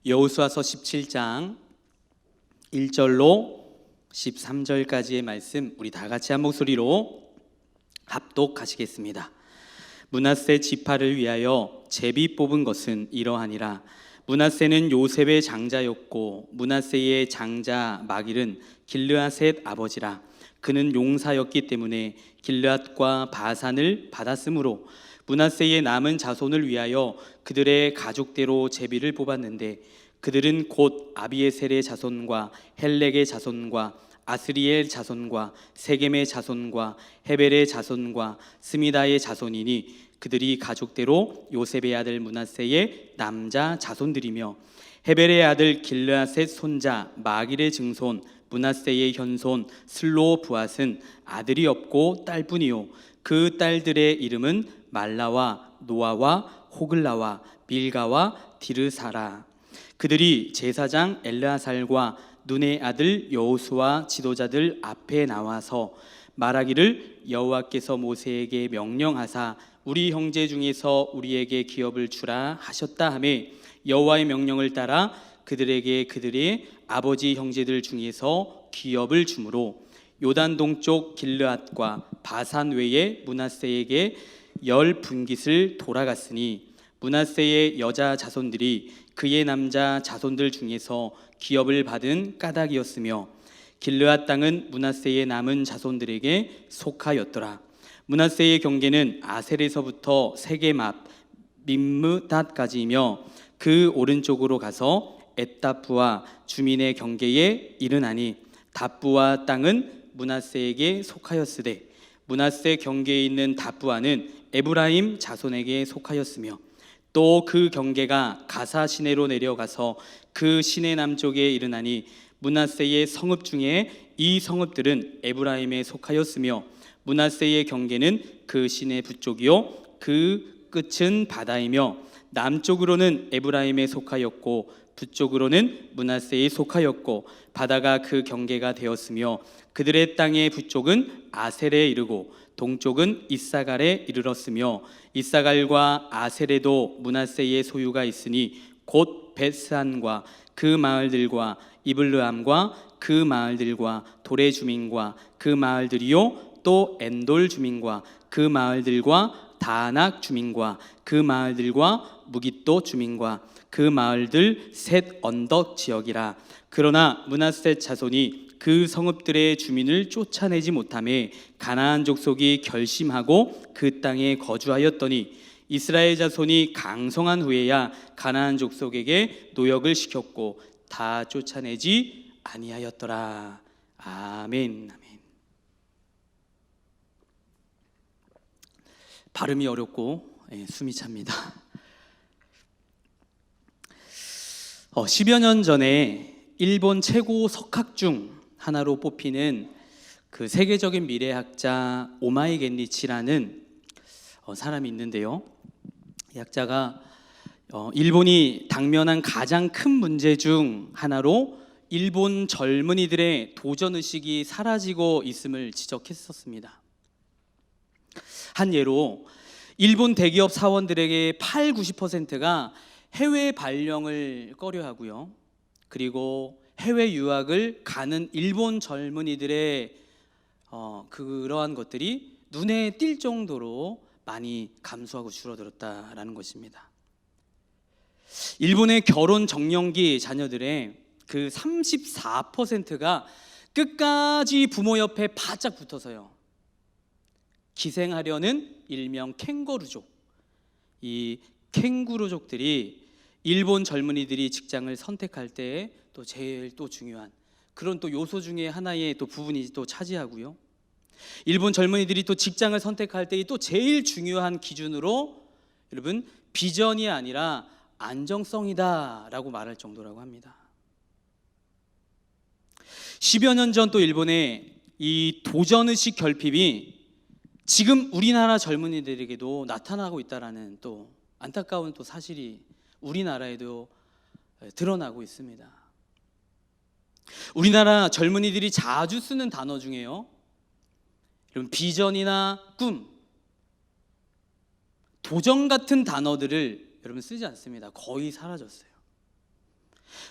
여호수아서 17장 1절로 13절까지의 말씀 우리 다 같이 한 목소리로 합독하시겠습니다. 므낫세 지파를 위하여 제비 뽑은 것은 이러하니라. 므낫세는 요셉의 장자였고 므낫세의 장자 마길은 길르앗의 아버지라. 그는 용사였기 때문에 길르앗과 바산을 받았으므로 므낫세의 남은 자손을 위하여 그들의 가족대로 제비를 뽑았는데 그들은 곧 아비에셀의 자손과 헬렉의 자손과 아스리엘 자손과 세겜의 자손과 헤벨의 자손과 스미다의 자손이니 그들이 가족대로 요셉의 아들 므낫세의 남자 자손들이며 헤벨의 아들 길르앗의 손자 마길의 증손 므낫세의 현손 슬로부앗은 아들이 없고 딸뿐이요 그 딸들의 이름은 말라와 노아와 호글라와 밀가와 디르사라. 그들이 제사장 엘르아살과 눈의 아들 여호수아 지도자들 앞에 나와서 말하기를 여호와께서 모세에게 명령하사 우리 형제 중에서 우리에게 기업을 주라 하셨다 하며 여호와의 명령을 따라 그들에게 그들의 아버지 형제들 중에서 기업을 주므로 요단 동쪽 길르앗과 바산 외에 므낫세에게 10분깃을 돌아갔으니 므낫세의 여자 자손들이 그의 남자 자손들 중에서 기업을 받은 까닭이었으며 길르앗 땅은 므낫세의 남은 자손들에게 속하였더라. 므낫세의 경계는 아셀에서부터 세겜 앞 밈므닷까지이며 그 오른쪽으로 가서 엣다프와 주민의 경계에 이르나니 다부와 땅은 므낫세에게 속하였으되 므낫세 경계에 있는 다부아는 에브라임 자손에게 속하였으며 또 그 경계가 가사 시내로 내려가서 그 시내 남쪽에 이르나니 므낫세의 성읍 중에 이 성읍들은 에브라임에 속하였으며 므낫세의 경계는 그 시내 북쪽이요 그 끝은 바다이며 남쪽으로는 에브라임에 속하였고 북쪽으로는 므낫세에 속하였고 바다가 그 경계가 되었으며 그들의 땅의 북쪽은 아셀에 이르고 동쪽은 이사갈에 이르렀으며 이사갈과 아셀에도 므낫세의 소유가 있으니 곧 벳산과 그 마을들과 이블르함과 그 마을들과 돌의 주민과 그 마을들이요 또 엔돌 주민과 그 마을들과 다낙 주민과 그 마을들과 무깃도 주민과 그 마을들 셋 언덕 지역이라. 그러나 므낫세 자손이 그 성읍들의 주민을 쫓아내지 못하매 가나안 족속이 결심하고 그 땅에 거주하였더니 이스라엘 자손이 강성한 후에야 가나안 족속에게 노역을 시켰고 다 쫓아내지 아니하였더라. 아멘. 아멘. 발음이 어렵고 숨이 찹니다. 10여 년 전에 일본 최고 석학 중 하나로 뽑히는 그 세계적인 미래학자 오마이 겐리치라는 사람이 있는데요. 이 학자가 일본이 당면한 가장 큰 문제 중 하나로 일본 젊은이들의 도전의식이 사라지고 있음을 지적했었습니다. 한 예로 일본 대기업 사원들에게 80~90%가 해외 발령을 꺼려하고요. 그리고 해외 유학을 가는 일본 젊은이들의 그러한 것들이 눈에 띌 정도로 많이 감소하고 줄어들었다라는 것입니다. 일본의 결혼 정년기 자녀들의 그 34%가 끝까지 부모 옆에 바짝 붙어서요. 기생하려는 일명 캥거루족. 이 캥거루족들이 일본 젊은이들이 직장을 선택할 때 또 제일 또 중요한 그런 또 요소 중에 하나의 또 부분이 또 차지하고요. 일본 젊은이들이 또 직장을 선택할 때 또 제일 중요한 기준으로 여러분 비전이 아니라 안정성이다라고 말할 정도라고 합니다. 10여 년 전 또 일본의 이 도전의식 결핍이 지금 우리나라 젊은이들에게도 나타나고 있다라는 또 안타까운 또 사실이 우리나라에도 드러나고 있습니다. 우리나라 젊은이들이 자주 쓰는 단어 중에요, 여러분 비전이나 꿈, 도전 같은 단어들을 여러분 쓰지 않습니다. 거의 사라졌어요.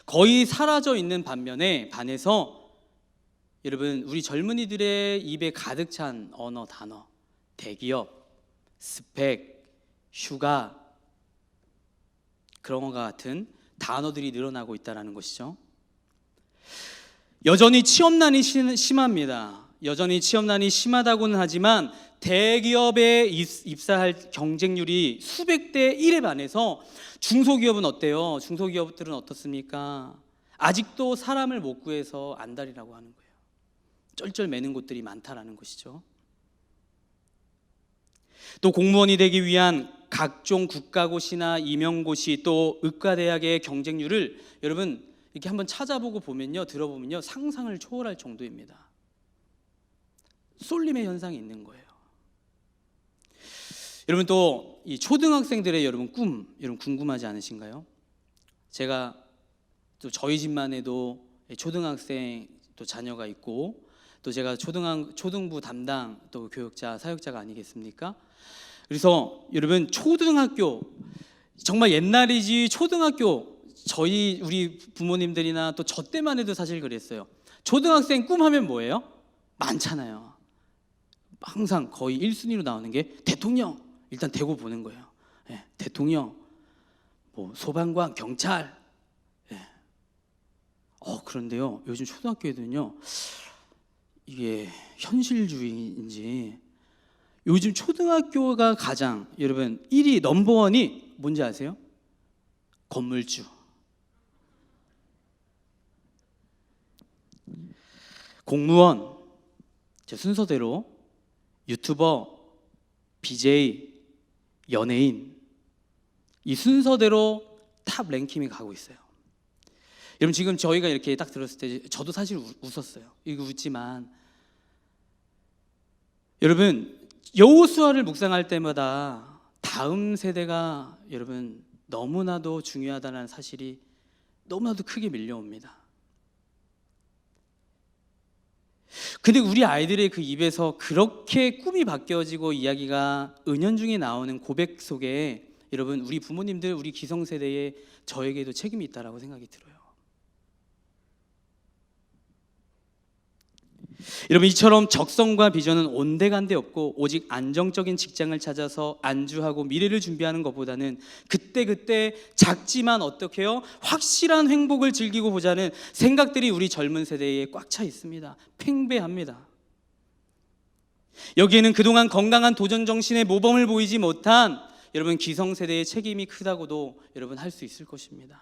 거의 사라져 있는 반해서 여러분 우리 젊은이들의 입에 가득 찬 언어 단어, 대기업, 스펙, 휴가, 그런 것과 같은 단어들이 늘어나고 있다는 것이죠. 여전히 취업난이 심합니다. 여전히 취업난이 심하다고는 하지만 대기업에 입사할 경쟁률이 수백 대 1에 반해서 중소기업은 어때요? 중소기업들은 어떻습니까? 아직도 사람을 못 구해서 안달이라고 하는 거예요. 쩔쩔매는 곳들이 많다라는 것이죠. 또 공무원이 되기 위한 각종 국가고시나 임용고시 또 의과대학의 경쟁률을 여러분 이렇게 한번 찾아보고 보면요, 들어보면요, 상상을 초월할 정도입니다. 쏠림의 현상이 있는 거예요. 여러분 또 이 초등학생들의 여러분 꿈 여러분 궁금하지 않으신가요? 제가 또 저희 집만 해도 초등학생 또 자녀가 있고 또 제가 초등부 담당 또 교육자 사역자가 아니겠습니까? 그래서 여러분 초등학교 정말 옛날이지 초등학교 우리 부모님들이나 또 저 때만 해도 사실 그랬어요. 초등학생 꿈하면 뭐예요? 많잖아요. 항상 거의 1순위로 나오는 게 대통령. 일단 대고 보는 거예요. 예, 대통령, 뭐 소방관, 경찰. 예. 그런데요, 요즘 초등학교 애들은요, 이게 현실주의인지 요즘 초등학교가 가장 여러분 1위 넘버원이 뭔지 아세요? 건물주. 공무원, 제 순서대로 유튜버, BJ, 연예인, 이 순서대로 탑 랭킹이 가고 있어요. 여러분 지금 저희가 이렇게 딱 들었을 때 저도 사실 웃었어요. 이거 웃지만 여러분 여호수아를 묵상할 때마다 다음 세대가 여러분 너무나도 중요하다는 사실이 너무나도 크게 밀려옵니다. 근데 우리 아이들의 그 입에서 그렇게 꿈이 바뀌어지고 이야기가 은연중에 나오는 고백 속에 여러분 우리 부모님들, 우리 기성세대의 저에게도 책임이 있다라고 생각이 들어요. 여러분 이처럼 적성과 비전은 온데간데 없고 오직 안정적인 직장을 찾아서 안주하고 미래를 준비하는 것보다는 그때그때 작지만 어떻게 해요? 확실한 행복을 즐기고 보자는 생각들이 우리 젊은 세대에 꽉 차 있습니다. 팽배합니다. 여기에는 그동안 건강한 도전 정신의 모범을 보이지 못한 여러분 기성세대의 책임이 크다고도 여러분 할 수 있을 것입니다.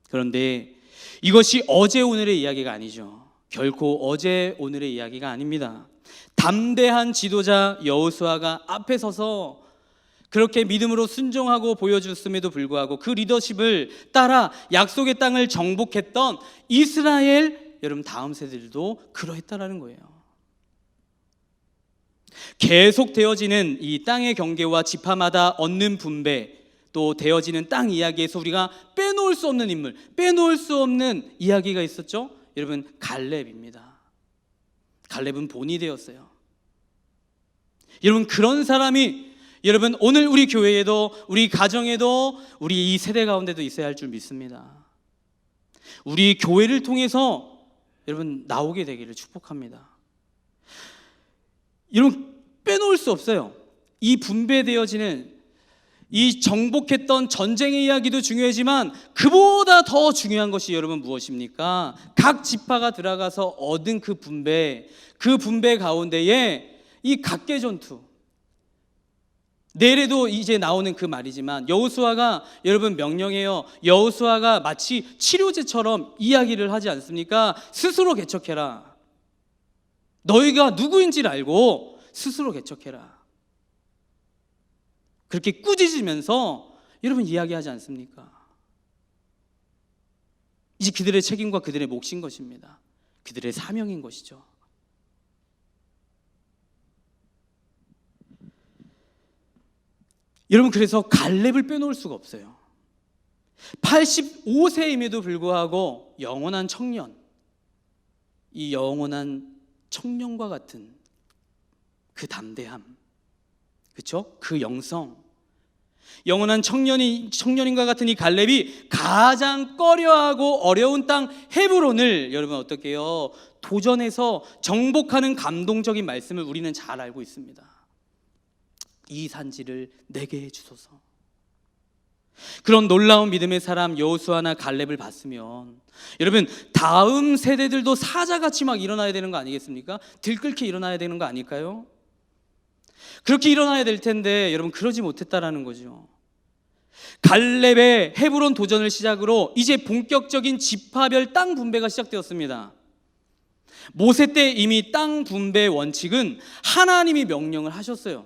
그런데 이것이 어제 오늘의 이야기가 아니죠. 결코 어제 오늘의 이야기가 아닙니다. 담대한 지도자 여호수아가 앞에 서서 그렇게 믿음으로 순종하고 보여줬음에도 불구하고 그 리더십을 따라 약속의 땅을 정복했던 이스라엘 여러분 다음 세대들도 그러했다라는 거예요. 계속 되어지는 이 땅의 경계와 지파마다 얻는 분배 또 되어지는 땅 이야기에서 우리가 빼놓을 수 없는 인물, 빼놓을 수 없는 이야기가 있었죠. 여러분 갈렙입니다. 갈렙은 본이 되었어요. 여러분 그런 사람이 여러분 오늘 우리 교회에도 우리 가정에도 우리 이 세대 가운데도 있어야 할 줄 믿습니다. 우리 교회를 통해서 여러분 나오게 되기를 축복합니다. 여러분 빼놓을 수 없어요. 이 분배되어지는 이 정복했던 전쟁의 이야기도 중요하지만 그보다 더 중요한 것이 여러분 무엇입니까? 각 지파가 들어가서 얻은 그 분배 가운데에 이 각계전투, 내일에도 이제 나오는 그 말이지만 여호수아가 여러분 명령해요. 여호수아가 마치 치료제처럼 이야기를 하지 않습니까? 스스로 개척해라. 너희가 누구인지를 알고 스스로 개척해라. 그렇게 꾸짖으면서 여러분 이야기하지 않습니까? 이제 그들의 책임과 그들의 몫인 것입니다. 그들의 사명인 것이죠. 여러분 그래서 갈렙을 빼놓을 수가 없어요. 85세임에도 불구하고 영원한 청년, 이 영원한 청년과 같은 그 담대함, 그렇죠? 그 영성, 영원한 청년인과 같은 이 갈렙이 가장 꺼려하고 어려운 땅 헤브론을 여러분 어떻게 해요? 도전해서 정복하는 감동적인 말씀을 우리는 잘 알고 있습니다. 이 산지를 내게 주소서. 그런 놀라운 믿음의 사람 여호수아나 갈렙을 봤으면 여러분 다음 세대들도 사자같이 막 일어나야 되는 거 아니겠습니까? 들끓게 일어나야 되는 거 아닐까요? 그렇게 일어나야 될 텐데 여러분 그러지 못했다라는 거죠. 갈렙의 헤브론 도전을 시작으로 이제 본격적인 지파별 땅 분배가 시작되었습니다. 모세 때 이미 땅 분배 원칙은 하나님이 명령을 하셨어요.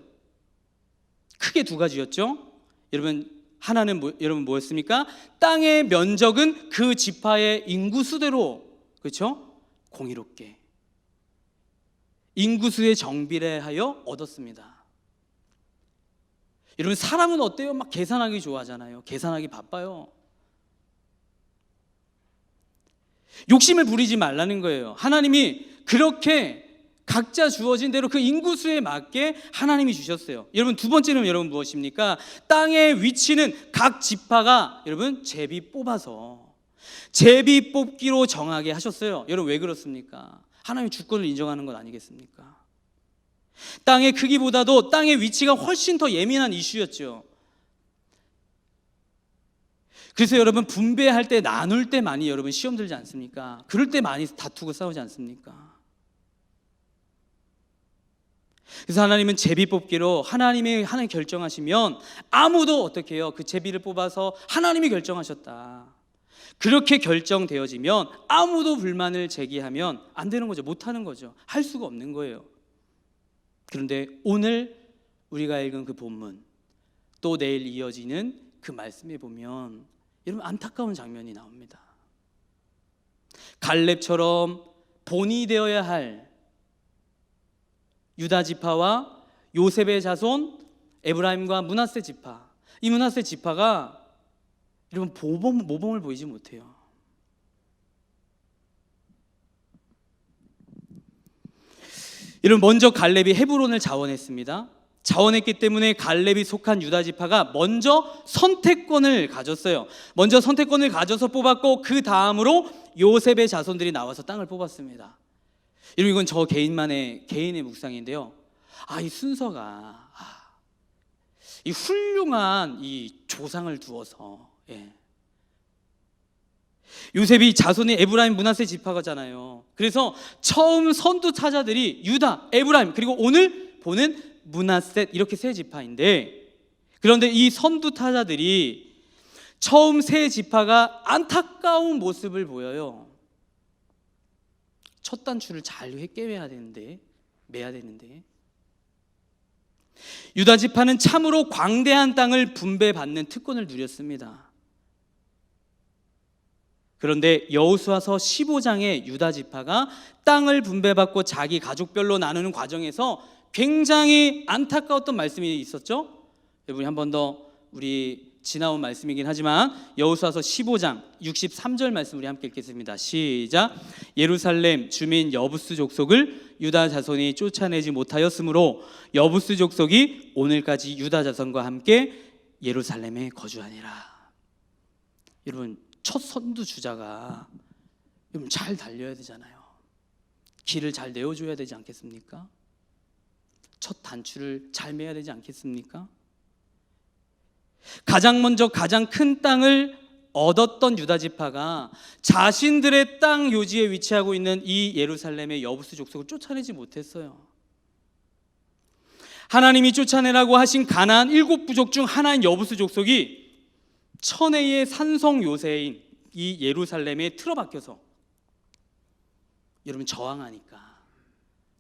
크게 두 가지였죠. 여러분 하나는 뭐였습니까? 땅의 면적은 그 지파의 인구 수대로, 그렇죠? 공의롭게 인구수에 정비례하여 얻었습니다. 여러분 사람은 어때요? 막 계산하기 좋아하잖아요. 계산하기 바빠요. 욕심을 부리지 말라는 거예요. 하나님이 그렇게 각자 주어진 대로 그 인구수에 맞게 하나님이 주셨어요. 여러분 두 번째는 여러분 무엇입니까? 땅의 위치는 각 지파가 여러분 제비 뽑아서 제비 뽑기로 정하게 하셨어요. 여러분 왜 그렇습니까? 하나님의 주권을 인정하는 것 아니겠습니까? 땅의 크기보다도 땅의 위치가 훨씬 더 예민한 이슈였죠. 그래서 여러분 분배할 때 나눌 때 많이 여러분 시험 들지 않습니까? 그럴 때 많이 다투고 싸우지 않습니까? 그래서 하나님은 제비 뽑기로 하나님 결정하시면 아무도 어떻게 해요? 그 제비를 뽑아서 하나님이 결정하셨다. 그렇게 결정되어지면 아무도 불만을 제기하면 안 되는 거죠. 못 하는 거죠. 할 수가 없는 거예요. 그런데 오늘 우리가 읽은 그 본문 또 내일 이어지는 그 말씀에 보면 여러분 안타까운 장면이 나옵니다. 갈렙처럼 본이 되어야 할 유다 지파와 요셉의 자손 에브라임과 므낫세 지파, 이 므낫세 지파가 여러분 모범을 보이지 못해요. 여러분 먼저 갈렙이 헤브론을 자원했습니다. 자원했기 때문에 갈렙이 속한 유다 지파가 먼저 선택권을 가졌어요. 먼저 선택권을 가져서 뽑았고 그 다음으로 요셉의 자손들이 나와서 땅을 뽑았습니다. 여러분 이건 저 개인의 묵상인데요. 이 순서가 이 훌륭한 이 조상을 두어서 요셉이 자손이 에브라임 므낫세 지파가잖아요. 그래서 처음 선두 타자들이 유다, 에브라임 그리고 오늘 보는 므낫세 이렇게 세 지파인데 그런데 이 선두 타자들이 처음 세 지파가 안타까운 모습을 보여요. 첫 단추를 잘 매야 되는데 유다 지파는 참으로 광대한 땅을 분배받는 특권을 누렸습니다. 그런데 여호수아서 15장에 유다 지파가 땅을 분배받고 자기 가족별로 나누는 과정에서 굉장히 안타까웠던 말씀이 있었죠. 여러분이 한 번 더 우리 지나온 말씀이긴 하지만 여호수아서 15장 63절 말씀 우리 함께 읽겠습니다. 시작. 예루살렘 주민 여부스 족속을 유다 자손이 쫓아내지 못하였으므로 여부스 족속이 오늘까지 유다 자손과 함께 예루살렘에 거주하니라. 여러분 첫 선두 주자가 여러분 잘 달려야 되잖아요. 길을 잘 내어줘야 되지 않겠습니까? 첫 단추를 잘 매야 되지 않겠습니까? 가장 먼저 가장 큰 땅을 얻었던 유다 지파가 자신들의 땅 요지에 위치하고 있는 이 예루살렘의 여부스 족속을 쫓아내지 못했어요. 하나님이 쫓아내라고 하신 가나안 7부족 중 하나인 여부스 족속이 천혜의 산성 요새인 이 예루살렘에 틀어박혀서 여러분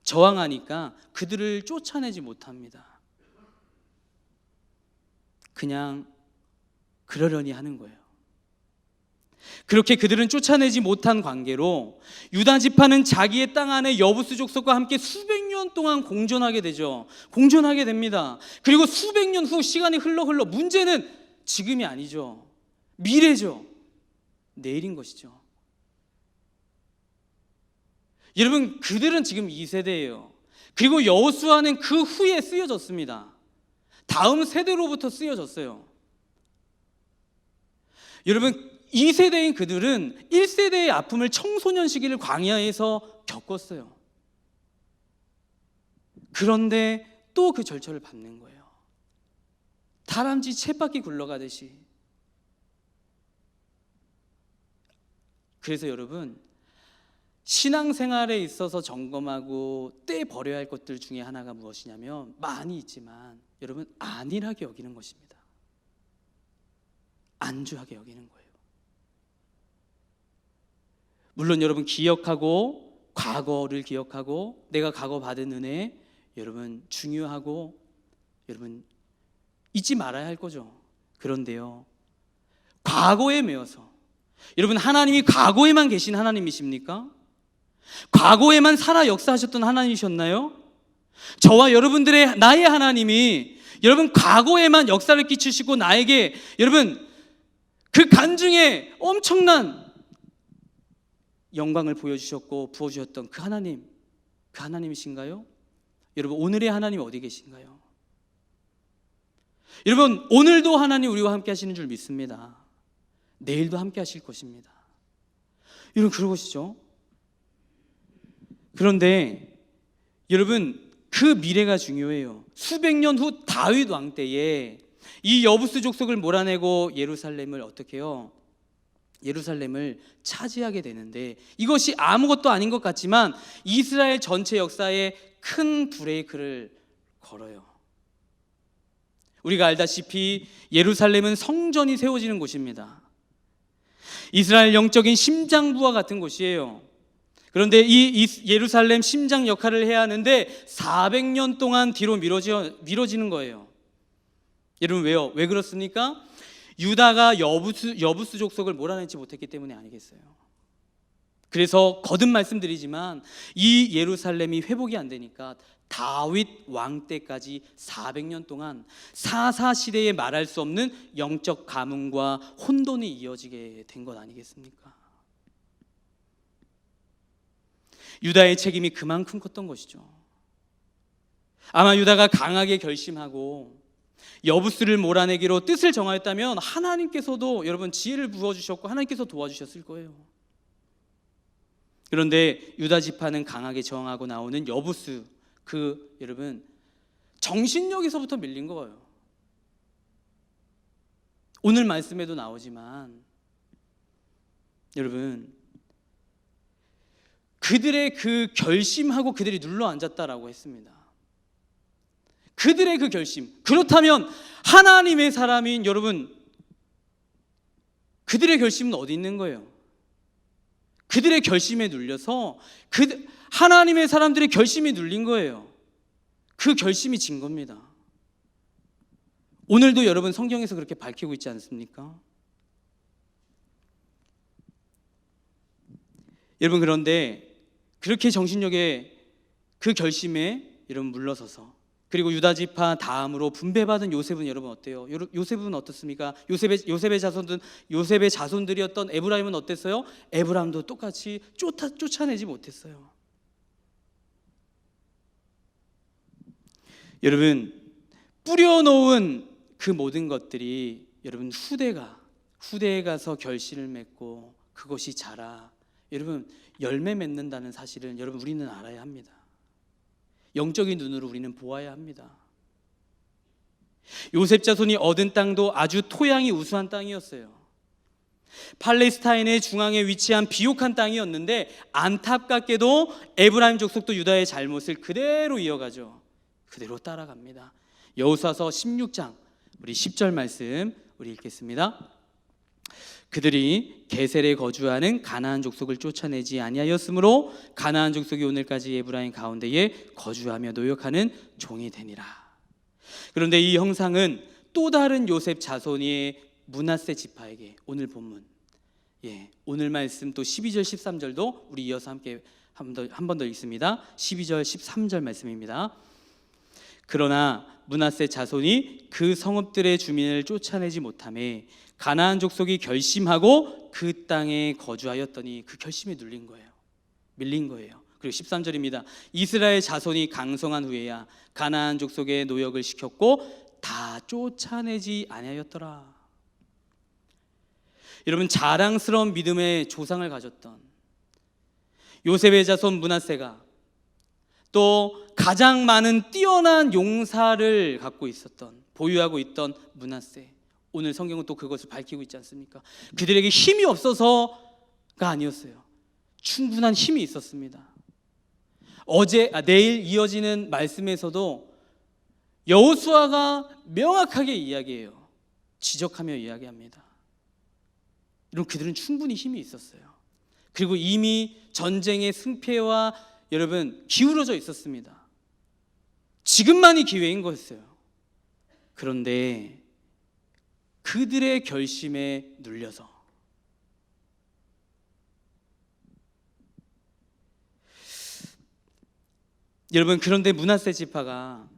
저항하니까 그들을 쫓아내지 못합니다. 그냥 그러려니 하는 거예요. 그렇게 그들은 쫓아내지 못한 관계로 유다 지파는 자기의 땅 안에 여부스 족속과 함께 수백 년 동안 공존하게 됩니다. 그리고 수백 년 후 시간이 흘러 문제는 지금이 아니죠. 미래죠. 내일인 것이죠. 여러분 그들은 지금 2세대예요. 그리고 여호수아는 그 후에 쓰여졌습니다. 다음 세대로부터 쓰여졌어요. 여러분, 2세대인 그들은 1세대의 아픔을 청소년 시기를 광야에서 겪었어요. 그런데 또 그 절처를 밟는 거예요. 다람쥐 쳇바퀴 굴러가듯이. 그래서 여러분, 신앙생활에 있어서 점검하고 떼버려야 할 것들 중에 하나가 무엇이냐면, 많이 있지만 여러분, 안일하게 여기는 것입니다. 안주하게 여기는 거예요. 물론 여러분, 기억하고 과거를 기억하고 내가 과거 받은 은혜, 여러분 중요하고 여러분 잊지 말아야 할 거죠. 그런데요, 과거에 매여서, 여러분, 하나님이 과거에만 계신 하나님이십니까? 과거에만 살아 역사하셨던 하나님이셨나요? 저와 여러분들의, 나의 하나님이 여러분 과거에만 역사를 끼치시고 나에게 여러분 그 간중에 엄청난 영광을 보여주셨고 부어주셨던 그 하나님, 그 하나님이신가요? 여러분, 오늘의 하나님 어디 계신가요? 여러분, 오늘도 하나님 우리와 함께 하시는 줄 믿습니다. 내일도 함께 하실 것입니다. 여러분, 그러시죠? 그런데 여러분, 그 미래가 중요해요. 수백 년 후 다윗 왕 때에 이 여부스 족속을 몰아내고 예루살렘을 어떻게 해요? 예루살렘을 차지하게 되는데, 이것이 아무것도 아닌 것 같지만 이스라엘 전체 역사에 큰 브레이크를 걸어요. 우리가 알다시피 예루살렘은 성전이 세워지는 곳입니다. 이스라엘 영적인 심장부와 같은 곳이에요. 그런데 이 예루살렘 심장 역할을 해야 하는데 400년 동안 뒤로 미뤄지는 거예요. 여러분, 왜요? 왜 그렇습니까? 유다가 여부스 족속을 몰아내지 못했기 때문에 아니겠어요? 그래서 거듭 말씀드리지만 이 예루살렘이 회복이 안 되니까 다윗 왕 때까지 400년 동안 사사시대에 말할 수 없는 영적 가뭄과 혼돈이 이어지게 된 것 아니겠습니까? 유다의 책임이 그만큼 컸던 것이죠. 아마 유다가 강하게 결심하고 여부스를 몰아내기로 뜻을 정하였다면 하나님께서도 여러분 지혜를 부어주셨고 하나님께서 도와주셨을 거예요. 그런데 유다 지파는 강하게 저항하고 나오는 여부스, 그 여러분 정신력에서부터 밀린 거예요. 오늘 말씀에도 나오지만 여러분, 그들의 그 결심하고 그들이 눌러 앉았다라고 했습니다. 그들의 그 결심, 그렇다면 하나님의 사람인 여러분, 그들의 결심은 어디 있는 거예요? 그들의 결심에 눌려서 하나님의 사람들의 결심이 눌린 거예요. 그 결심이 진 겁니다. 오늘도 여러분 성경에서 그렇게 밝히고 있지 않습니까? 여러분, 그런데 그렇게 정신력에 그 결심에 여러분 물러서서, 그리고 유다 지파 다음으로 분배받은 요셉은 여러분 어때요? 요셉은 어떻습니까? 요셉의 자손들이었던 에브라임은 어땠어요? 에브라임도 똑같이 쫓아내지 못했어요. 여러분, 뿌려놓은 그 모든 것들이 여러분 후대에 가서 결실을 맺고 그것이 자라 여러분 열매 맺는다는 사실은 여러분 우리는 알아야 합니다. 영적인 눈으로 우리는 보아야 합니다. 요셉 자손이 얻은 땅도 아주 토양이 우수한 땅이었어요. 팔레스타인의 중앙에 위치한 비옥한 땅이었는데 안타깝게도 에브라임 족속도 유다의 잘못을 그대로 이어가죠. 그대로 따라갑니다. 여호수아서 16장 우리 10절 말씀 우리 읽겠습니다. 그들이 게셀에 거주하는 가나안 족속을 쫓아내지 아니하였으므로 가나안 족속이 오늘까지 에브라임 가운데에 거주하며 노역하는 종이 되니라. 그런데 이 형상은 또 다른 요셉 자손이 므낫세 지파에게, 오늘 본문, 오늘 말씀 또 12절 13절도 우리 이어서 함께 한 번 더 읽습니다. 12절 13절 말씀입니다. 그러나 므낫세 자손이 그 성읍들의 주민을 쫓아내지 못하매 가나안 족속이 결심하고 그 땅에 거주하였더니, 그 결심에 눌린 거예요. 밀린 거예요. 그리고 13절입니다. 이스라엘 자손이 강성한 후에야 가나안 족속의 노역을 시켰고 다 쫓아내지 아니하였더라. 여러분, 자랑스러운 믿음의 조상을 가졌던 요셉의 자손 므낫세가 또 가장 많은 뛰어난 용사를 갖고 있었던, 보유하고 있던 므낫세, 오늘 성경은 또 그것을 밝히고 있지 않습니까? 그들에게 힘이 없어서가 아니었어요. 충분한 힘이 있었습니다. 내일 이어지는 말씀에서도 여호수아가 명확하게 이야기해요. 지적하며 이야기합니다. 여러분, 그들은 충분히 힘이 있었어요. 그리고 이미 전쟁의 승패와 여러분 기울어져 있었습니다. 지금만이 기회인 거였어요. 그런데 그들의 결심에 눌려서 여러분, 그런데 므낫세 지파가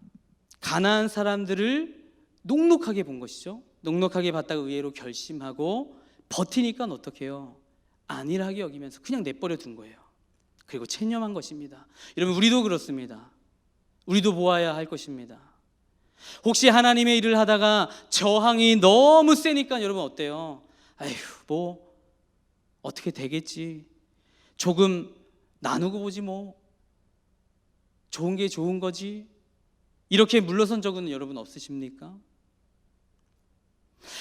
가나안 사람들을 녹록하게 본 것이죠. 녹록하게 봤다가 의외로 결심하고 버티니까 어떻게 해요? 안일하게 여기면서 그냥 내버려 둔 거예요. 그리고 체념한 것입니다. 여러분, 우리도 그렇습니다. 우리도 보아야 할 것입니다. 혹시 하나님의 일을 하다가 저항이 너무 세니까 여러분 어때요? 아휴, 뭐 어떻게 되겠지, 조금 나누고 보지, 뭐 좋은 게 좋은 거지, 이렇게 물러선 적은 여러분 없으십니까?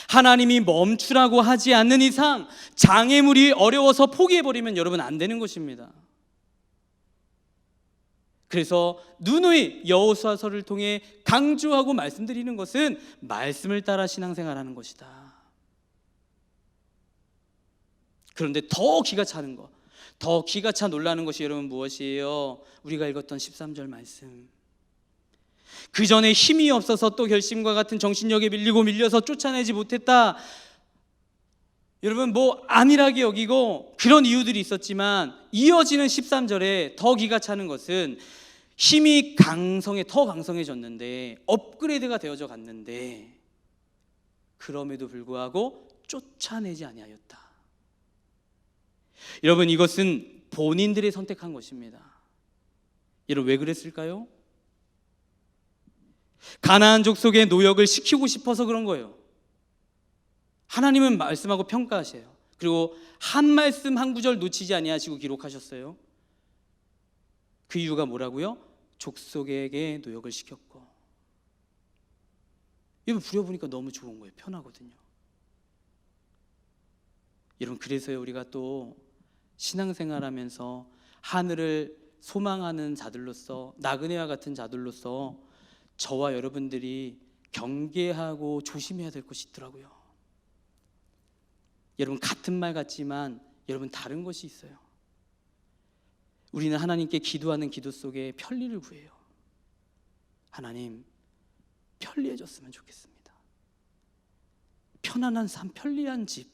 하나님이 멈추라고 하지 않는 이상 장애물이 어려워서 포기해버리면 여러분 안 되는 것입니다. 그래서 누누이 여호수아서를 통해 강조하고 말씀드리는 것은 말씀을 따라 신앙생활하는 것이다. 그런데 더 기가 차는 것, 더 기가 차 놀라는 것이 여러분 무엇이에요? 우리가 읽었던 13절 말씀. 그 전에 힘이 없어서 또 결심과 같은 정신력에 밀려서 쫓아내지 못했다. 여러분, 뭐 안일하게 여기고 그런 이유들이 있었지만 이어지는 13절에 더 기가 차는 것은 힘이 더 강성해졌는데, 업그레이드가 되어져 갔는데 그럼에도 불구하고 쫓아내지 아니하였다. 여러분, 이것은 본인들이 선택한 것입니다. 여러분, 왜 그랬을까요? 가나안 족속의 노역을 시키고 싶어서 그런 거예요. 하나님은 말씀하고 평가하세요. 그리고 한 말씀 한 구절 놓치지 아니하시고 기록하셨어요. 그 이유가 뭐라고요? 족속에게 노역을 시켰고. 여러분, 부려보니까 너무 좋은 거예요. 편하거든요. 여러분, 그래서요, 우리가 또 신앙생활하면서 하늘을 소망하는 자들로서, 나그네와 같은 자들로서 저와 여러분들이 경계하고 조심해야 될 것이 있더라고요. 여러분, 같은 말 같지만 여러분 다른 것이 있어요. 우리는 하나님께 기도하는 기도 속에 편리를 구해요. 하나님, 편리해졌으면 좋겠습니다. 편안한 삶, 편리한 집,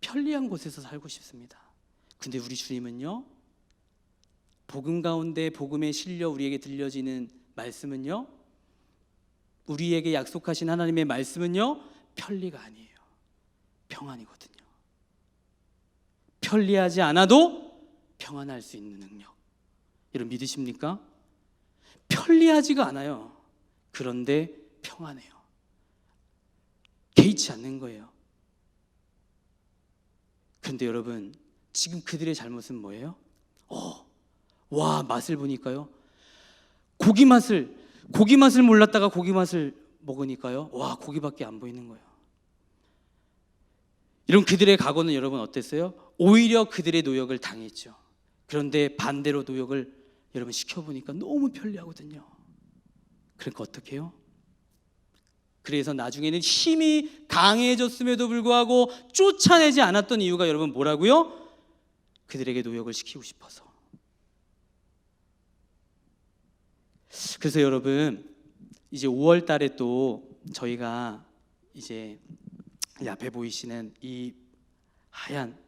편리한 곳에서 살고 싶습니다. 근데 우리 주님은요, 복음 가운데 복음에 실려 우리에게 들려지는 말씀은요, 우리에게 약속하신 하나님의 말씀은요, 편리가 아니에요. 평안이거든요. 편리하지 않아도 평안할 수 있는 능력, 여러분 믿으십니까? 편리하지가 않아요. 그런데 평안해요. 개의치 않는 거예요. 그런데 여러분, 지금 그들의 잘못은 뭐예요? 와, 맛을 보니까요, 고기 맛을 몰랐다가 고기 맛을 먹으니까요, 와, 고기밖에 안 보이는 거예요. 이런 그들의 각오는 여러분 어땠어요? 오히려 그들의 노역을 당했죠. 그런데 반대로 노역을 여러분 시켜보니까 너무 편리하거든요. 그러니까 어떻게 해요? 그래서 나중에는 힘이 강해졌음에도 불구하고 쫓아내지 않았던 이유가 여러분 뭐라고요? 그들에게 노역을 시키고 싶어서. 그래서 여러분, 이제 5월 달에 또 저희가 이제 이 앞에 보이시는 이 하얀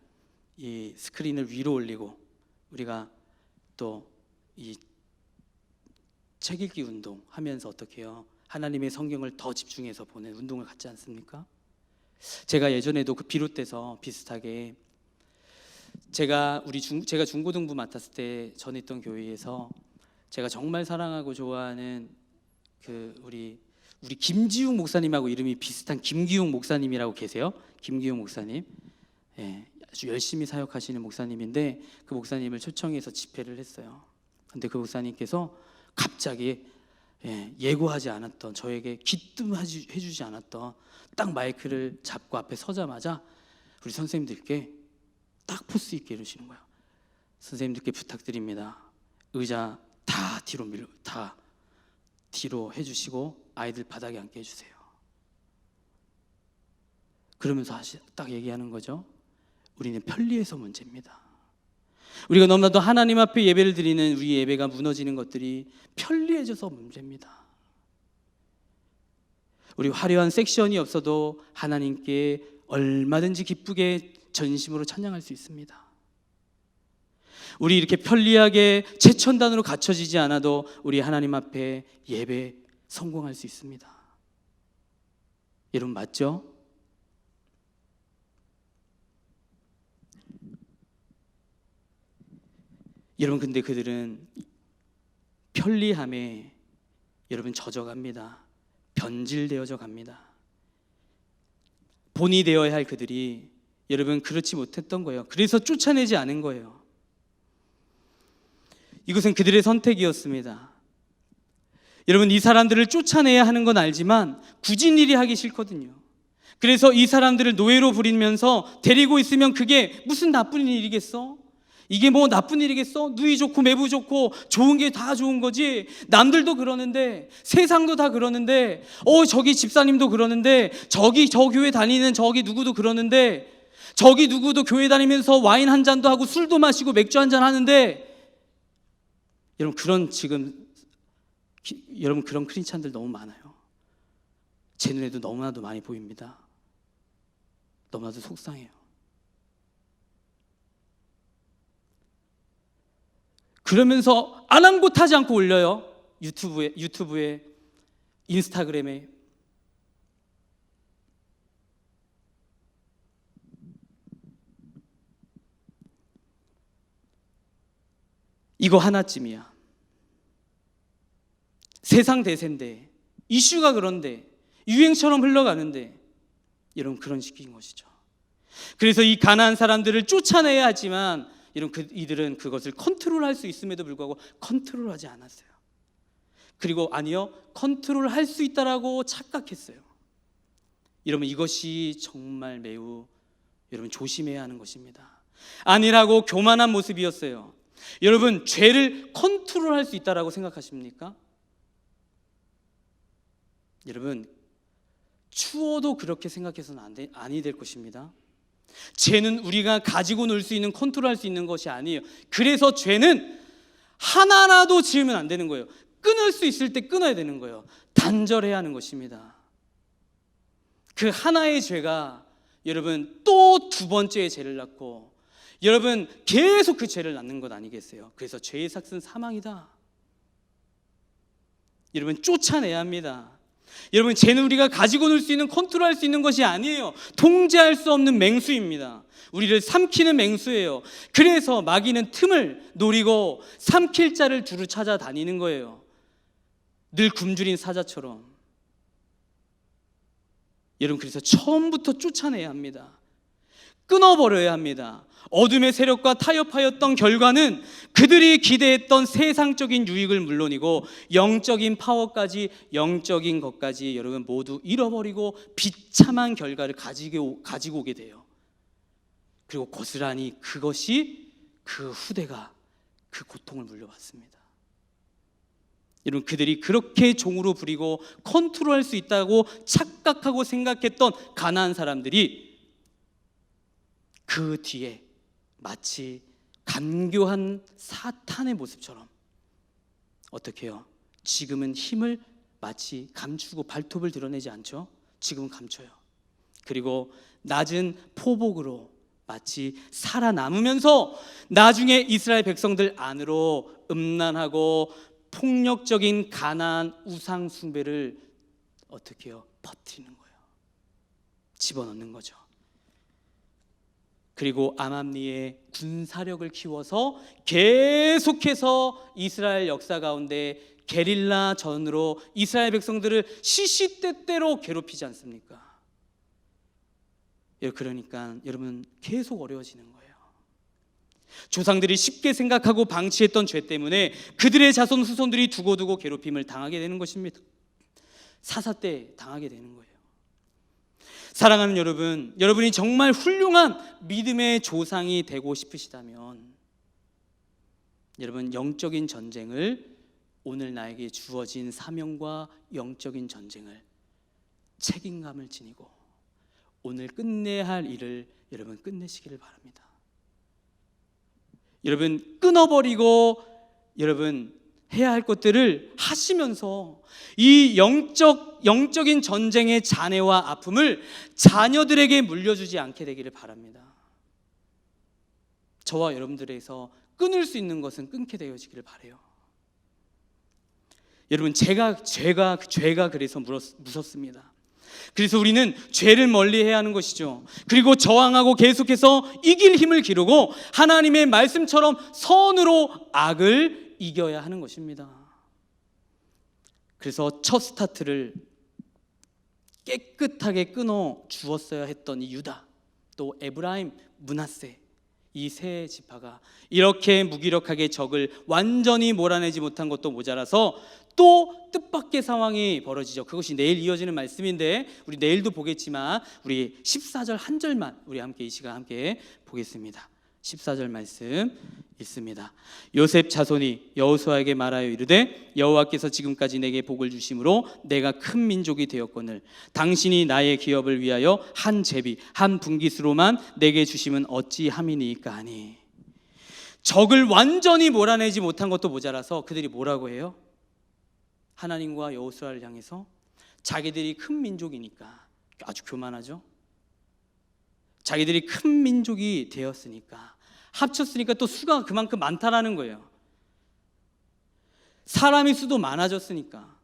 이 스크린을 위로 올리고 우리가 또 이 책 읽기 운동 하면서 어떻게 해요? 하나님의 성경을 더 집중해서 보는 운동을 갖지 않습니까? 제가 예전에도 그 비롯돼서 비슷하게 제가 중고등부 맡았을 때 전했던 교회에서 제가 정말 사랑하고 좋아하는 그 우리 우리 김지웅 목사님하고 이름이 비슷한 김기웅 목사님이라고 계세요. 김기웅 목사님, 예, 아주 열심히 사역하시는 목사님인데 그 목사님을 초청해서 집회를 했어요. 근데 그 목사님께서 갑자기 예고하지 않았던, 저에게 기뜸해주지 않았던 딱 마이크를 잡고 앞에 서자마자 우리 선생님들께 딱 포스 있게 이러시는 거예요. 선생님들께 부탁드립니다. 의자 다 뒤로 해주시고 아이들 바닥에 앉게 해주세요. 그러면서 딱 얘기하는 거죠. 우리는 편리해서 문제입니다. 우리가 너무나도 하나님 앞에 예배를 드리는 우리 예배가 무너지는 것들이 편리해져서 문제입니다. 우리 화려한 섹션이 없어도 하나님께 얼마든지 기쁘게 전심으로 찬양할 수 있습니다. 우리 이렇게 편리하게 최첨단으로 갖춰지지 않아도 우리 하나님 앞에 예배 성공할 수 있습니다. 여러분 맞죠? 여러분 근데 그들은 편리함에 여러분 젖어갑니다. 변질되어져 갑니다. 본이 되어야 할 그들이 여러분 그렇지 못했던 거예요. 그래서 쫓아내지 않은 거예요. 이것은 그들의 선택이었습니다. 여러분 이 사람들을 쫓아내야 하는 건 알지만 굳이 일이 하기 싫거든요. 그래서 이 사람들을 노예로 부리면서 데리고 있으면 그게 무슨 나쁜 일이겠어? 이게 뭐 나쁜 일이겠어? 누이 좋고 매부 좋고 좋은 게 다 좋은 거지. 남들도 그러는데, 세상도 다 그러는데, 저기 집사님도 그러는데, 저기 저 교회 다니는 저기 누구도 그러는데, 저기 누구도 교회 다니면서 와인 한 잔도 하고 술도 마시고 맥주 한 잔 하는데, 여러분 그런 크리스찬들 너무 많아요. 제 눈에도 너무나도 많이 보입니다. 너무나도 속상해요. 그러면서 아랑곳하지 않고 올려요. 유튜브에 인스타그램에. 이거 하나쯤이야. 세상 대세인데, 이슈가 그런데, 유행처럼 흘러가는데, 여러분 그런 식인 것이죠. 그래서 이 가난한 사람들을 쫓아내야 하지만 여러분 이들은 그것을 컨트롤할 수 있음에도 불구하고 컨트롤하지 않았어요. 그리고 아니요, 컨트롤할 수 있다라고 착각했어요. 여러분 이것이 정말 매우 여러분 조심해야 하는 것입니다. 아니라고 교만한 모습이었어요. 여러분 죄를 컨트롤할 수 있다라고 생각하십니까? 여러분 추워도 그렇게 생각해서는 아니 될 것입니다. 죄는 우리가 가지고 놀 수 있는, 컨트롤할 수 있는 것이 아니에요. 그래서 죄는 하나라도 지으면 안 되는 거예요. 끊을 수 있을 때 끊어야 되는 거예요. 단절해야 하는 것입니다. 그 하나의 죄가 여러분 또 두 번째의 죄를 낳고 여러분 계속 그 죄를 낳는 것 아니겠어요? 그래서 죄의 삭은 사망이다. 여러분 쫓아내야 합니다. 여러분 죄는 우리가 가지고 놀 수 있는, 컨트롤할 수 있는 것이 아니에요. 통제할 수 없는 맹수입니다. 우리를 삼키는 맹수예요. 그래서 마귀는 틈을 노리고 삼킬 자를 두루 찾아다니는 거예요. 늘 굶주린 사자처럼. 여러분 그래서 처음부터 쫓아내야 합니다. 끊어버려야 합니다. 어둠의 세력과 타협하였던 결과는 그들이 기대했던 세상적인 유익을 물론이고 영적인 파워까지, 영적인 것까지 여러분 모두 잃어버리고 비참한 결과를 가지고 오게 돼요. 그리고 고스란히 그것이 그 후대가 그 고통을 물려받습니다. 여러분 그들이 그렇게 종으로 부리고 컨트롤할 수 있다고 착각하고 생각했던 가나안 사람들이 그 뒤에 마치 간교한 사탄의 모습처럼 어떻게 해요? 지금은 힘을 마치 감추고 발톱을 드러내지 않죠? 지금은 감춰요. 그리고 낮은 포복으로 마치 살아남으면서 나중에 이스라엘 백성들 안으로 음란하고 폭력적인 가나안 우상 숭배를 어떻게 해요? 퍼뜨리는 거예요. 집어넣는 거죠. 그리고 암암리에 군사력을 키워서 계속해서 이스라엘 역사 가운데 게릴라 전으로 이스라엘 백성들을 시시때때로 괴롭히지 않습니까? 그러니까 여러분 계속 어려워지는 거예요. 조상들이 쉽게 생각하고 방치했던 죄 때문에 그들의 자손 후손들이 두고두고 괴롭힘을 당하게 되는 것입니다. 사사때 당하게 되는 거예요. 사랑하는 여러분, 여러분이 정말 훌륭한 믿음의 조상이 되고 싶으시다면 여러분 영적인 전쟁을, 오늘 나에게 주어진 사명과 영적인 전쟁을 책임감을 지니고 오늘 끝내야 할 일을 여러분 끝내시기를 바랍니다. 여러분 끊어버리고 여러분 해야 할 것들을 하시면서 이 영적인 전쟁의 잔해와 아픔을 자녀들에게 물려주지 않게 되기를 바랍니다. 저와 여러분들에게서 끊을 수 있는 것은 끊게 되어지기를 바라요. 여러분 죄가 그래서 무섭습니다. 그래서 우리는 죄를 멀리해야 하는 것이죠. 그리고 저항하고 계속해서 이길 힘을 기르고 하나님의 말씀처럼 선으로 악을 이겨야 하는 것입니다. 그래서 첫 스타트를 깨끗하게 끊어 주었어야 했던 이 유다, 또 에브라임, 므낫세, 이 세 지파가 이렇게 무기력하게 적을 완전히 몰아내지 못한 것도 모자라서 또 뜻밖의 상황이 벌어지죠. 그것이 내일 이어지는 말씀인데 우리 내일도 보겠지만 우리 14절 한 절만 우리 함께 이 시간 함께 보겠습니다. 14절 말씀 읽습니다. 요셉 자손이 여호수아에게 말하여 이르되 여호와께서 지금까지 내게 복을 주심으로 내가 큰 민족이 되었거늘 당신이 나의 기업을 위하여 한 제비 한 분깃으로만 내게 주심은 어찌함이니까 하니. 적을 완전히 몰아내지 못한 것도 모자라서 그들이 뭐라고 해요? 하나님과 여호수아를 향해서 자기들이 큰 민족이니까, 아주 교만하죠. 자기들이 큰 민족이 되었으니까, 합쳤으니까 또 수가 그만큼 많다라는 거예요. 사람의 수도 많아졌으니까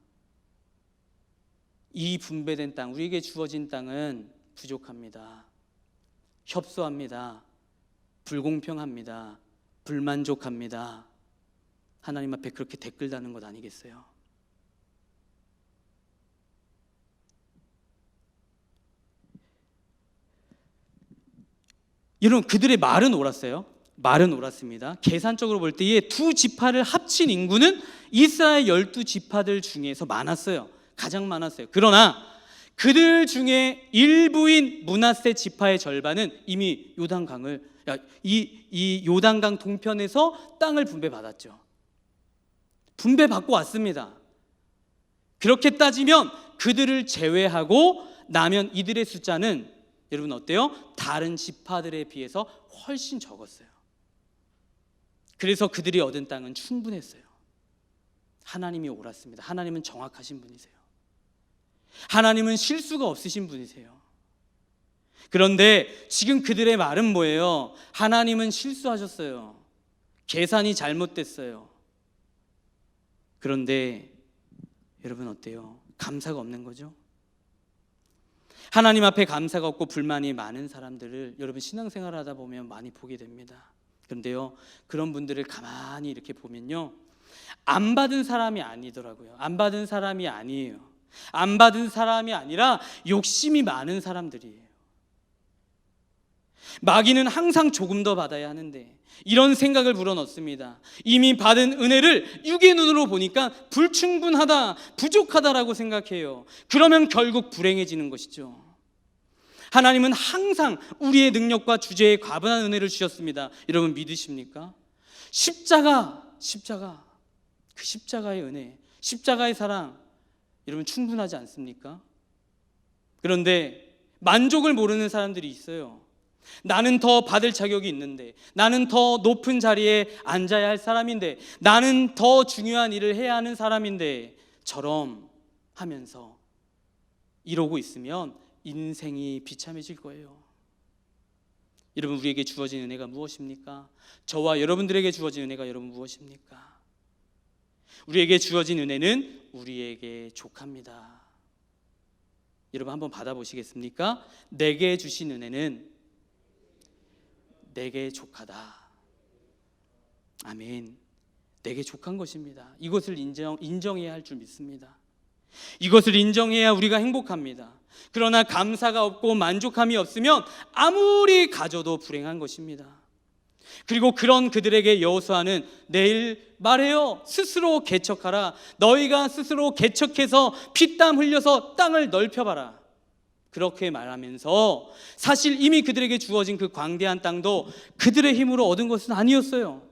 이 분배된 땅, 우리에게 주어진 땅은 부족합니다. 협소합니다. 불공평합니다. 불만족합니다. 하나님 앞에 그렇게 댓글 다는 것 아니겠어요? 여러분 그들의 말은 옳았어요. 말은 옳았습니다. 계산적으로 볼 때에 두 지파를 합친 인구는 이스라엘 12지파들 중에서 많았어요. 가장 많았어요. 그러나 그들 중에 일부인 므낫세 지파의 절반은 이미 요단강을 이 요단강 동편에서 땅을 분배받았죠. 분배받고 왔습니다. 그렇게 따지면 그들을 제외하고 나면 이들의 숫자는 여러분 어때요? 다른 지파들에 비해서 훨씬 적었어요. 그래서 그들이 얻은 땅은 충분했어요. 하나님이 옳았습니다. 하나님은 정확하신 분이세요. 하나님은 실수가 없으신 분이세요. 그런데 지금 그들의 말은 뭐예요? 하나님은 실수하셨어요. 계산이 잘못됐어요. 그런데 여러분 어때요? 감사가 없는 거죠? 하나님 앞에 감사가 없고 불만이 많은 사람들을 여러분 신앙생활 하다 보면 많이 보게 됩니다. 그런데요, 그런 분들을 가만히 이렇게 보면요, 안 받은 사람이 아니더라고요. 안 받은 사람이 아니에요. 안 받은 사람이 아니라 욕심이 많은 사람들이에요. 마귀는 항상 조금 더 받아야 하는데 이런 생각을 불어넣습니다. 이미 받은 은혜를 육의 눈으로 보니까 불충분하다, 부족하다라고 생각해요. 그러면 결국 불행해지는 것이죠. 하나님은 항상 우리의 능력과 주제에 과분한 은혜를 주셨습니다. 여러분 믿으십니까? 십자가, 그 십자가의 은혜, 십자가의 사랑 여러분 충분하지 않습니까? 그런데 만족을 모르는 사람들이 있어요. 나는 더 받을 자격이 있는데, 나는 더 높은 자리에 앉아야 할 사람인데, 나는 더 중요한 일을 해야 하는 사람인데 처럼 하면서 이러고 있으면 인생이 비참해질 거예요. 여러분 우리에게 주어진 은혜가 무엇입니까? 저와 여러분들에게 주어진 은혜가 여러분 무엇입니까? 우리에게 주어진 은혜는 우리에게 족합니다. 여러분 한번 받아보시겠습니까? 내게 주신 은혜는 내게 족하다. 아멘. 내게 족한 것입니다. 이것을 인정해야 할 줄 믿습니다. 이것을 인정해야 우리가 행복합니다. 그러나 감사가 없고 만족함이 없으면 아무리 가져도 불행한 것입니다. 그리고 그런 그들에게 여호수아는 내일 말해요. 스스로 개척하라. 너희가 스스로 개척해서 피땀 흘려서 땅을 넓혀봐라. 그렇게 말하면서 사실 이미 그들에게 주어진 그 광대한 땅도 그들의 힘으로 얻은 것은 아니었어요.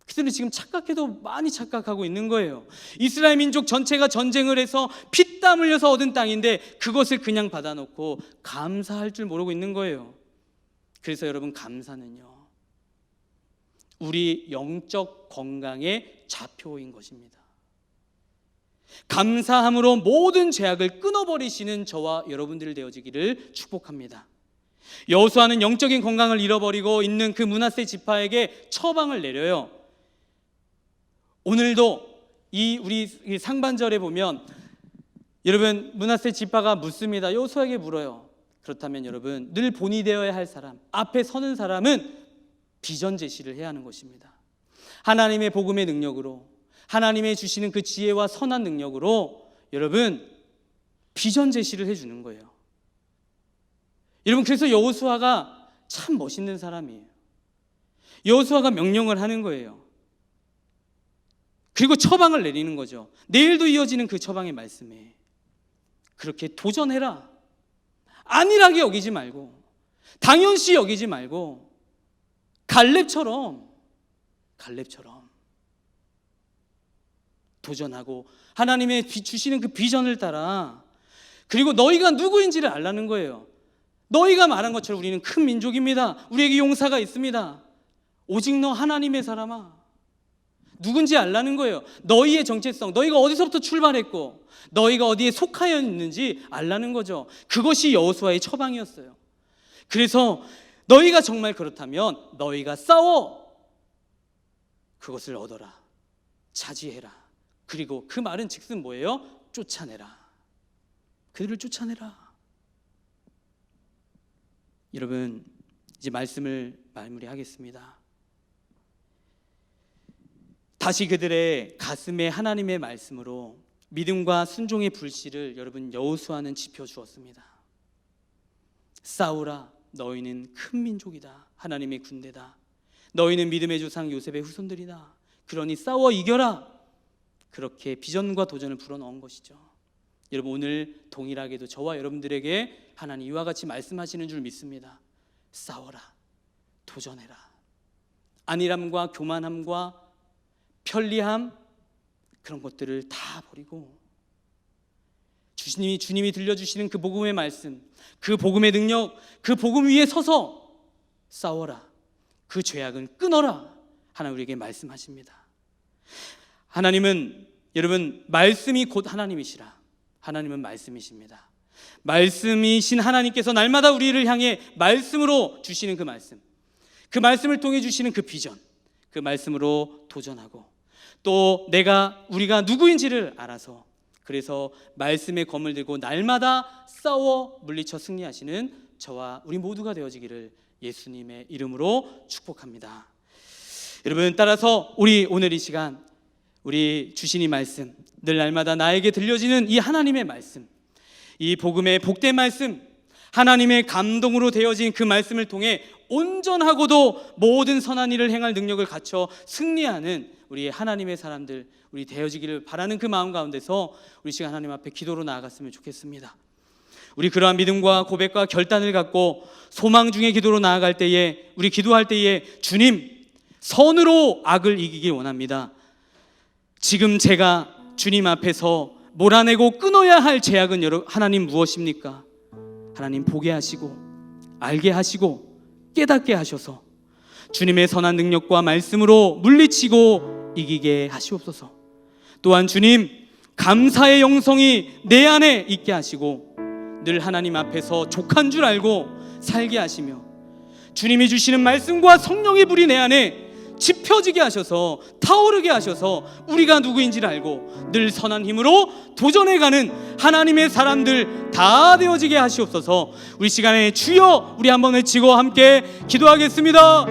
그들은 지금 착각해도 많이 착각하고 있는 거예요. 이스라엘 민족 전체가 전쟁을 해서 피땀 흘려서 얻은 땅인데 그것을 그냥 받아놓고 감사할 줄 모르고 있는 거예요. 그래서 여러분, 감사는요, 우리 영적 건강의 좌표인 것입니다. 감사함으로 모든 죄악을 끊어버리시는 저와 여러분들 되어지기를 축복합니다. 여호수아는 영적인 건강을 잃어버리고 있는 그 므낫세 지파에게 처방을 내려요. 오늘도 우리 상반절에 보면 여러분, 므낫세 지파가 묻습니다. 여호수아에게 물어요. 그렇다면 여러분, 늘 본이 되어야 할 사람, 앞에 서는 사람은 비전 제시를 해야 하는 것입니다. 하나님의 복음의 능력으로, 하나님의 주시는 그 지혜와 선한 능력으로 여러분, 비전 제시를 해주는 거예요. 여러분, 그래서 여호수아가 참 멋있는 사람이에요. 여호수아가 명령을 하는 거예요. 그리고 처방을 내리는 거죠. 내일도 이어지는 그 처방의 말씀에 그렇게 도전해라. 안일하게 여기지 말고, 당연시 여기지 말고, 갈렙처럼 도전하고 하나님의 주시는 그 비전을 따라, 그리고 너희가 누구인지를 알라는 거예요. 너희가 말한 것처럼 우리는 큰 민족입니다. 우리에게 용사가 있습니다. 오직 너 하나님의 사람아, 누군지 알라는 거예요. 너희의 정체성, 너희가 어디서부터 출발했고 너희가 어디에 속하여 있는지 알라는 거죠. 그것이 여호수아의 처방이었어요. 그래서 너희가 정말 그렇다면 너희가 싸워 그것을 얻어라, 차지해라. 그리고 그 말은 즉슨 뭐예요? 쫓아내라. 그들을 쫓아내라. 여러분, 이제 말씀을 마무리하겠습니다. 다시 그들의 가슴에 하나님의 말씀으로 믿음과 순종의 불씨를 여러분, 여호수아는 지펴주었습니다. 싸우라, 너희는 큰 민족이다. 하나님의 군대다. 너희는 믿음의 조상 요셉의 후손들이다. 그러니 싸워 이겨라. 그렇게 비전과 도전을 불어넣은 것이죠. 여러분, 오늘 동일하게도 저와 여러분들에게 하나님 이와 같이 말씀하시는 줄 믿습니다. 싸워라, 도전해라. 안일함과 교만함과 편리함, 그런 것들을 다 버리고 주님이 들려주시는 그 복음의 말씀, 그 복음의 능력, 그 복음 위에 서서 싸워라. 그 죄악은 끊어라. 하나님 우리에게 말씀하십니다. 하나님은 여러분, 말씀이 곧 하나님이시라. 하나님은 말씀이십니다. 말씀이신 하나님께서 날마다 우리를 향해 말씀으로 주시는 그 말씀, 그 말씀을 통해 주시는 그 비전, 그 말씀으로 도전하고 또 우리가 누구인지를 알아서, 그래서 말씀의 검을 들고 날마다 싸워 물리쳐 승리하시는 저와 우리 모두가 되어지기를 예수님의 이름으로 축복합니다. 여러분, 따라서 우리 오늘 이 시간 우리 주신 이 말씀, 늘 날마다 나에게 들려지는 이 하나님의 말씀, 이 복음의 복된 말씀, 하나님의 감동으로 되어진 그 말씀을 통해 온전하고도 모든 선한 일을 행할 능력을 갖춰 승리하는 우리 하나님의 사람들, 우리 되어지기를 바라는 그 마음 가운데서 우리 시간 하나님 앞에 기도로 나아갔으면 좋겠습니다. 우리 그러한 믿음과 고백과 결단을 갖고 소망 중에 기도로 나아갈 때에, 우리 기도할 때에 주님, 선으로 악을 이기길 원합니다. 지금 제가 주님 앞에서 몰아내고 끊어야 할 죄악은 하나님 무엇입니까? 하나님 보게 하시고 알게 하시고 깨닫게 하셔서 주님의 선한 능력과 말씀으로 물리치고 이기게 하시옵소서. 또한 주님, 감사의 영성이 내 안에 있게 하시고 늘 하나님 앞에서 족한 줄 알고 살게 하시며 주님이 주시는 말씀과 성령의 불이 내 안에 지펴지게 하셔서 타오르게 하셔서 우리가 누구인지를 알고 늘 선한 힘으로 도전해가는 하나님의 사람들 다 되어지게 하시옵소서. 우리 시간에 주여, 우리 한번 외치고 함께 기도하겠습니다.